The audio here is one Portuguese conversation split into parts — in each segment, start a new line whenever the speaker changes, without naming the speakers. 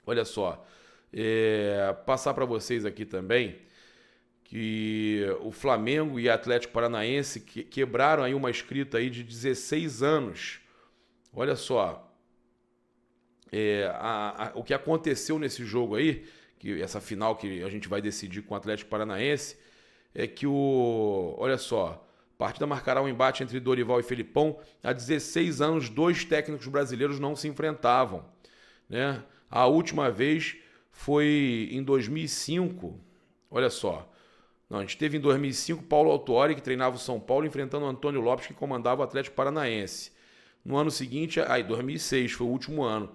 Olha só, passar para vocês aqui também que o Flamengo e Atlético Paranaense quebraram aí uma escrita aí de 16 anos. Olha só, o que aconteceu nesse jogo aí, que essa final que a gente vai decidir com o Atlético Paranaense, é que olha só, a partida marcará um embate entre Dorival e Felipão. Há 16 anos, dois técnicos brasileiros não se enfrentavam, né? A última vez foi em 2005. Olha só. Não, a gente teve em 2005 Paulo Autuori, que treinava o São Paulo, enfrentando o Antônio Lopes, que comandava o Atlético Paranaense. No ano seguinte, 2006 foi o último ano,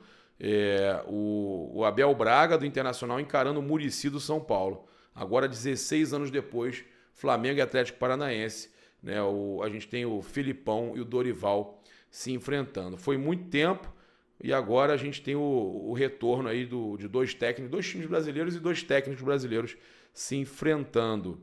o Abel Braga, do Internacional, encarando o Muricy do São Paulo. Agora, 16 anos depois, Flamengo e Atlético Paranaense, né, a gente tem o Filipão e o Dorival se enfrentando. Foi muito tempo e agora a gente tem o retorno aí de dois técnicos, dois times brasileiros e dois técnicos brasileiros se enfrentando.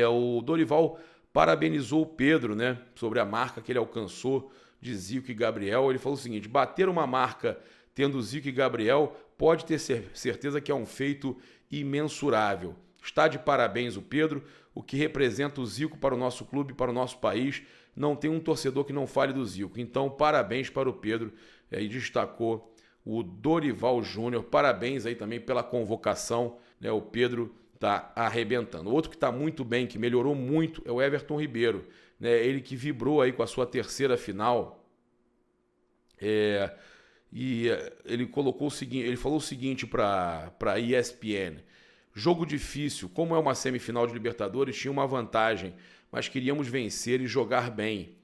O Dorival parabenizou o Pedro, né, sobre a marca que ele alcançou de Zico e Gabriel. Ele falou o seguinte: bater uma marca tendo Zico e Gabriel pode ter certeza que é um feito imensurável. Está de parabéns o Pedro, o que representa o Zico para o nosso clube, para o nosso país. Não tem um torcedor que não fale do Zico. Então, parabéns para o Pedro. E destacou o Dorival Júnior. Parabéns aí também pela convocação, né? O Pedro está arrebentando. Outro que está muito bem, que melhorou muito, é o Everton Ribeiro, né? Ele que vibrou aí com a sua terceira final. E ele colocou o seguinte, ele falou o seguinte para a ESPN: jogo difícil, como é uma semifinal de Libertadores, tinha uma vantagem, mas queríamos vencer e jogar bem.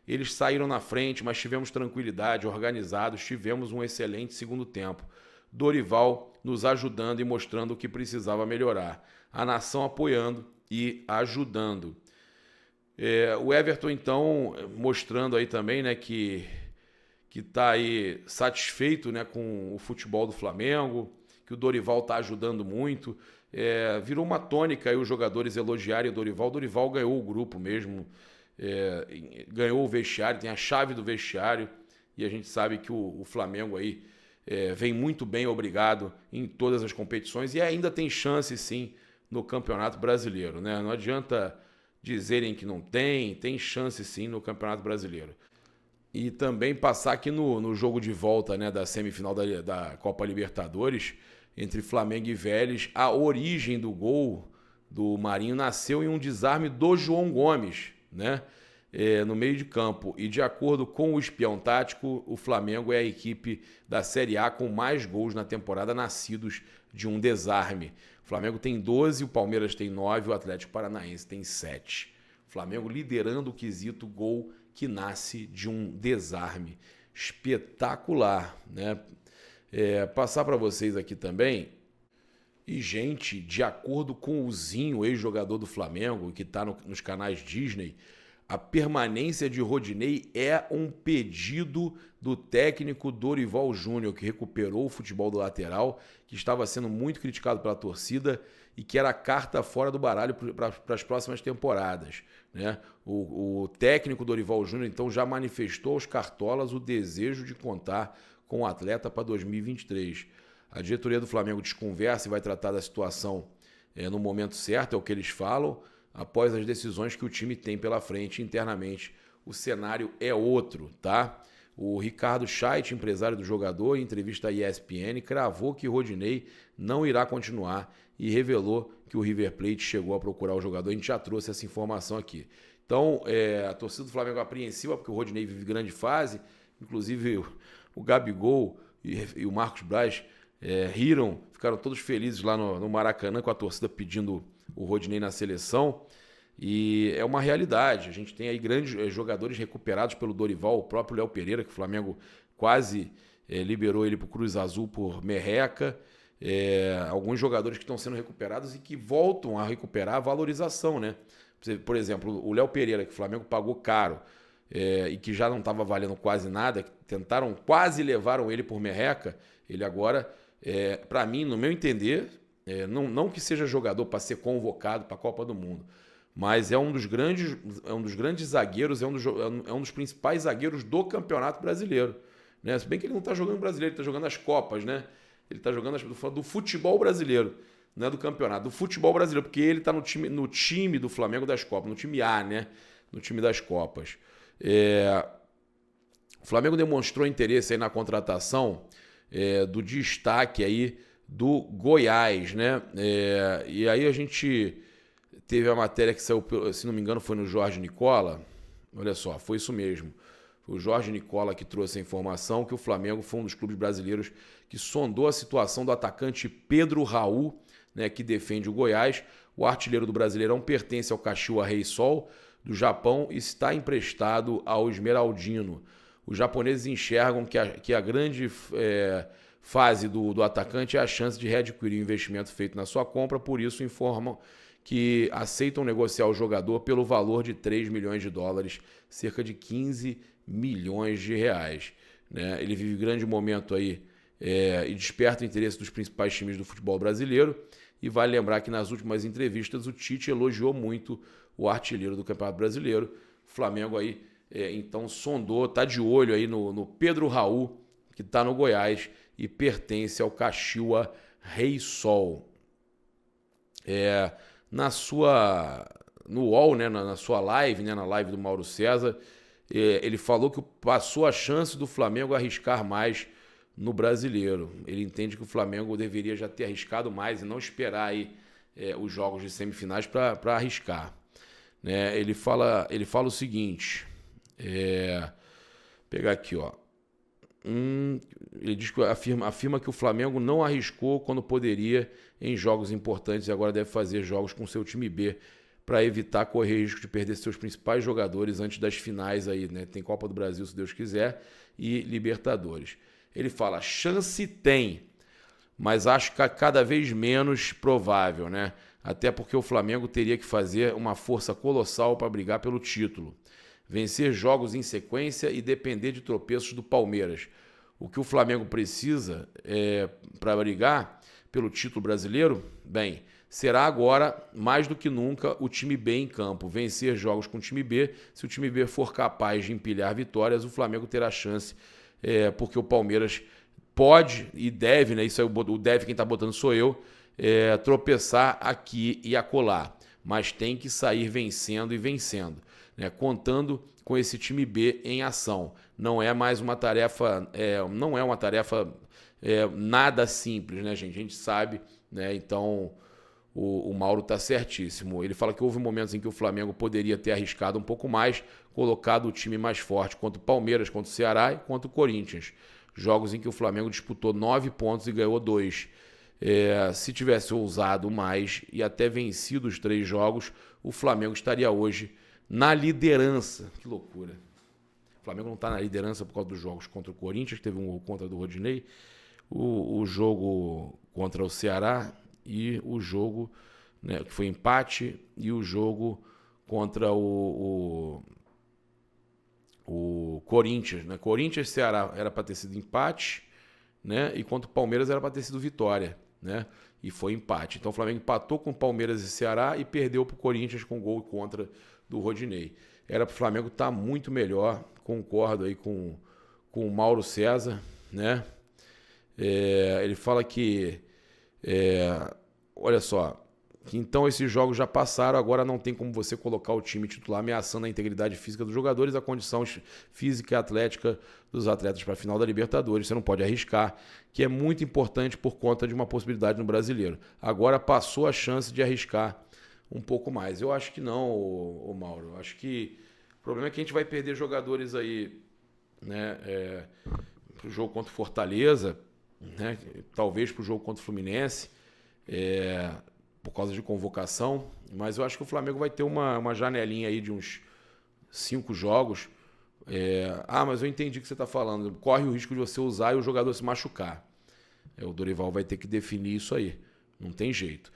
Eles saíram na frente, mas tivemos tranquilidade, organizados, tivemos um excelente segundo tempo. Dorival nos ajudando e mostrando o que precisava melhorar. A nação apoiando e ajudando. O Everton, então, mostrando aí também, né, que está aí satisfeito, né, com o futebol do Flamengo, que o Dorival está ajudando muito. Virou uma tônica aí os jogadores elogiarem o Dorival. O Dorival ganhou o grupo mesmo, ganhou o vestiário, tem a chave do vestiário, e a gente sabe que o Flamengo aí vem muito bem, obrigado, em todas as competições, e ainda tem chance sim no Campeonato Brasileiro, né? Não adianta dizerem que não tem chance sim no Campeonato Brasileiro. E também passar aqui no jogo de volta, né, da semifinal da Copa Libertadores, entre Flamengo e Vélez, a origem do gol do Marinho nasceu em um desarme do João Gomes, né, no meio de campo. E de acordo com o espião tático, o Flamengo é a equipe da Série A com mais gols na temporada nascidos de um desarme. O Flamengo tem 12, o Palmeiras tem 9, o Atlético Paranaense tem 7. O Flamengo liderando o quesito gol que nasce de um desarme. Espetacular, né? Passar para vocês aqui também. E, gente, de acordo com o Zinho, ex-jogador do Flamengo, que está nos canais Disney, a permanência de Rodinei é um pedido do técnico Dorival Júnior, que recuperou o futebol do lateral, que estava sendo muito criticado pela torcida e que era a carta fora do baralho para as próximas temporadas, né? O técnico Dorival Júnior, então, já manifestou aos cartolas o desejo de contar com o atleta para 2023. A diretoria do Flamengo desconversa e vai tratar da situação no momento certo, é o que eles falam, após as decisões que o time tem pela frente internamente. O cenário é outro, tá? O Ricardo Scheidt, empresário do jogador, em entrevista à ESPN, cravou que Rodinei não irá continuar e revelou que o River Plate chegou a procurar o jogador. A gente já trouxe essa informação aqui. Então, a torcida do Flamengo é apreensiva porque o Rodinei vive grande fase. Inclusive, o Gabigol e o Marcos Braz riram, ficaram todos felizes lá no Maracanã com a torcida pedindo o Rodinei na seleção. E é uma realidade. A gente tem aí grandes jogadores recuperados pelo Dorival, o próprio Léo Pereira, que o Flamengo quase liberou ele para o Cruz Azul por merreca. Alguns jogadores que estão sendo recuperados e que voltam a recuperar a valorização, né? Por exemplo, o Léo Pereira, que o Flamengo pagou caro e que já não estava valendo quase nada, que quase levaram ele por merreca, ele agora, para mim, no meu entender, não que seja jogador para ser convocado para a Copa do Mundo, mas é um dos grandes zagueiros, é um dos principais zagueiros do Campeonato Brasileiro, né? Se bem que ele não está jogando brasileiro, ele está jogando as Copas, né? Ele está jogando do futebol brasileiro, não é do campeonato, do futebol brasileiro, porque ele está no time do Flamengo das Copas, no time A, né? No time das Copas. O Flamengo demonstrou interesse aí na contratação do destaque aí do Goiás, né? E aí a gente teve a matéria que saiu, se não me engano, foi no Jorge Nicola. Olha só, foi isso mesmo. Foi o Jorge Nicola que trouxe a informação que o Flamengo foi um dos clubes brasileiros que sondou a situação do atacante Pedro Raul, né, que defende o Goiás. O artilheiro do Brasileirão pertence ao Kashiwa Reysol, do Japão, e está emprestado ao Esmeraldino. Os japoneses enxergam que a grande fase do atacante é a chance de readquirir o investimento feito na sua compra, por isso informam que aceitam negociar o jogador pelo valor de 3 milhões de dólares, cerca de 15 milhões de reais. Né? Ele vive grande momento aí e desperta o interesse dos principais times do futebol brasileiro. E vale lembrar que nas últimas entrevistas o Tite elogiou muito o artilheiro do Campeonato Brasileiro. O Flamengo aí então sondou, está de olho aí no Pedro Raul, que está no Goiás e pertence ao Kashiwa Reysol. No UOL, né, na sua live, né, na live do Mauro César, ele falou que passou a chance do Flamengo arriscar mais no Brasileiro. Ele entende que o Flamengo deveria já ter arriscado mais e não esperar aí, os jogos de semifinais para arriscar. Né? Ele fala o seguinte, pegar aqui, ó. Ele diz que afirma que o Flamengo não arriscou quando poderia em jogos importantes e agora deve fazer jogos com seu time B para evitar correr risco de perder seus principais jogadores antes das finais aí, né? Tem Copa do Brasil, se Deus quiser, e Libertadores. Ele fala, chance tem, mas acho que cada vez menos provável, né? Até porque o Flamengo teria que fazer uma força colossal para brigar pelo título. Vencer jogos em sequência e depender de tropeços do Palmeiras. O que o Flamengo precisa para brigar pelo título brasileiro, bem, será agora, mais do que nunca, o time B em campo. Vencer jogos com o time B. Se o time B for capaz de empilhar vitórias, o Flamengo terá chance, porque o Palmeiras pode e deve, né? Isso aí, o deve, quem está botando sou eu, tropeçar aqui e acolá. Mas tem que sair vencendo e vencendo. Né, contando com esse time B em ação. Não é mais uma tarefa, nada simples, né, gente? A gente sabe, né? Então o Mauro está certíssimo. Ele fala que houve momentos em que o Flamengo poderia ter arriscado um pouco mais, colocado o time mais forte contra o Palmeiras, contra o Ceará e contra o Corinthians. Jogos em que o Flamengo disputou 9 pontos e ganhou 2. Se tivesse ousado mais e até vencido os 3 jogos, o Flamengo estaria hoje na liderança. Que loucura. O Flamengo não está na liderança por causa dos jogos contra o Corinthians, que teve um gol contra do Rodinei, o jogo contra o Ceará e o jogo, né, que foi empate, e o jogo contra o Corinthians. Né? Corinthians e Ceará era para ter sido empate, né? E contra o Palmeiras era para ter sido vitória. Né? E foi empate. Então o Flamengo empatou com o Palmeiras e Ceará e perdeu para o Corinthians com gol contra do Rodinei. Era para o Flamengo estar muito melhor, concordo aí com o Mauro César, né? Ele fala que, olha só, que então esses jogos já passaram, agora não tem como você colocar o time titular ameaçando a integridade física dos jogadores, a condição física e atlética dos atletas para a final da Libertadores. Você não pode arriscar, que é muito importante por conta de uma possibilidade no Brasileiro. Agora passou a chance de arriscar um pouco mais. Eu acho que não, o Mauro. Eu acho que o problema é que a gente vai perder jogadores aí, né, para o jogo contra o Fortaleza, né, talvez para o jogo contra o Fluminense, por causa de convocação, mas eu acho que o Flamengo vai ter uma janelinha aí de uns 5 jogos. Mas eu entendi o que você está falando. Corre o risco de você usar e o jogador se machucar. O Dorival vai ter que definir isso aí. Não tem jeito.